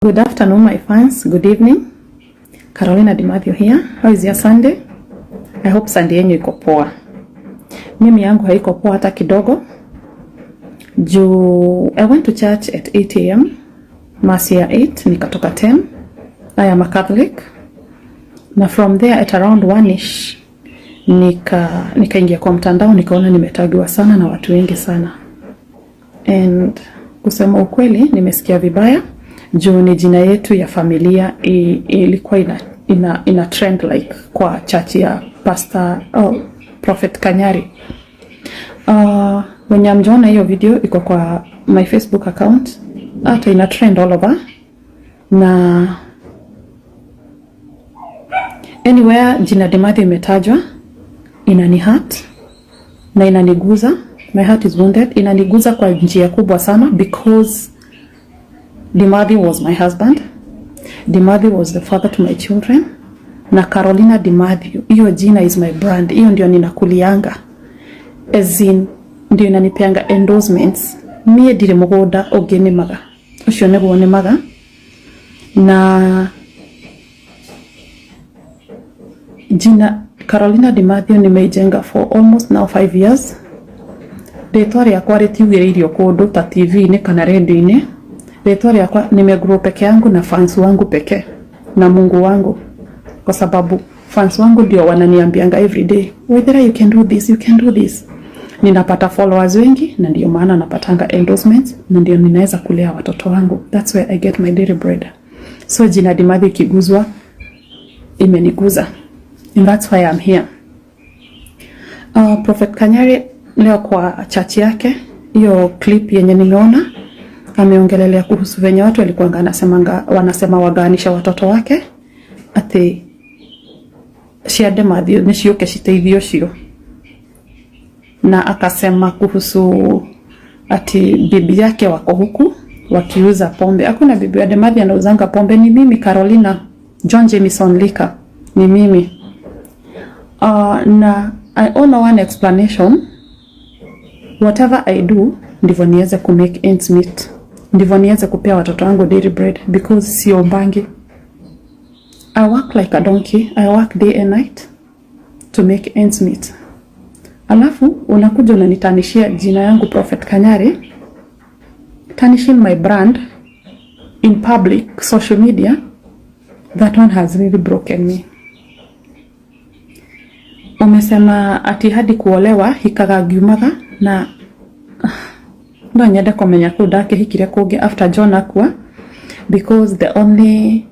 Good afternoon, my fans. Good evening. Carolina Dimathio here. How is your Sunday? I hope Sunday yenyu iko poa. Mimi yangu haiko poa hata kidogo. I went to church at 8 a.m. Mass ya 8, nikatoka 10. I am a Catholic. Na from there at around 1ish nikaingia kwa mtandao, nikaona nimetagiwa sana na watu wengi sana. And kusema ukweli nimesikia vibaya. Juu ni jina yetu ya familia ilikuwa ina trend like kwa church ya Prophet Kanyari. When mjona hiyo video iko kwa my Facebook account, hata ina trend all over. Na anywhere jina Dimathio imetajwa inani hurt na inaniguza. My heart is wounded. Inaniguza kwa njia kubwa sana because Dimathio was my husband. Dimathio was the father to my children. Na Carolina Dimathio, hiyo jina is my brand. Hiyo ndio ninakulianga. As in, ndio inanipeanga endorsements. Mie dire mugoda ogene maga. Ucio neguo ni maga. Na jina Carolina Dimathio nimeijenga for almost now 5 years. Rĩtwa rĩakwa rĩtiugĩrĩirio kũndũ ta TV-inĩ kana radio-inĩ. Rĩtwa rĩakwa nimegrow peke yangu na fans wangu peke na Mungu wangu, kwa sababu fans wangu ndio wananiambianga every day, whether you can do this, you can do this. Ninapata followers wengi na ndio maana napatanga endorsements na ndio ninaweza kulea watoto wangu. That's where I get my daily bread. So jina Dimathio kiguzwa imeniguza, and that's why I'm here. Prophet Kanyari leo kwa church yake, hiyo clip yenye nimeona ameongelelea kuhusu venye watu walikuwa wanasema waganisha watoto wake ati cia Dimathio niciuke citeithio cio, na akasema kuhusu ati bibi yake wako huku wakiuza pombe. Hakuna bibi ya Dimathio anauzanga pombe, ni mimi Carolina John Jameson Lika, ni mimi. Na I own one explanation. Whatever I do ndivyo niweze ku make ends meet, ndivyo niweze kupea watoto wangu daily bread, because sio mbangi. I work like a donkey. I work day and night to make ends meet. Alafu unakuja unanitanishia jina yangu Prophet Kanyari, tarnishing my brand in public social media. That one has really broken me. Umesema ati hadi kuolewa hikagagiumaga, na ndo nyenda komenya kudake hikire kuge after John akua, because the only,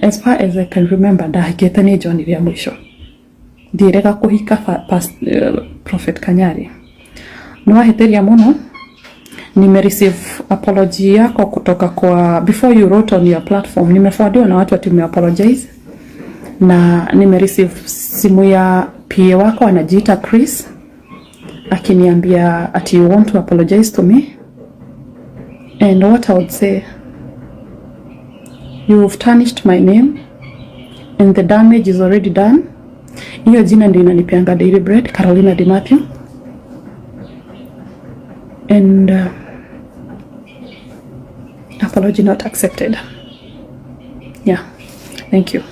as far as I can remember, ndahikete ni John vya mwisho ndirega kuhika Prophet Kanyari. Niwaheteria muno. Receive apology yako kutoka kwa, before you wrote on your platform, nimeforwardiwa na watu ati apologize, na receive simu ya PA wako anajiita Chris akiniambia ati you want to apologize to me. And what I would say, you've tarnished my name and the damage is already done. Hiyo jina ndio inanipeanga daily bread, Carolina Dimathio. And apology not accepted. Yeah, thank you.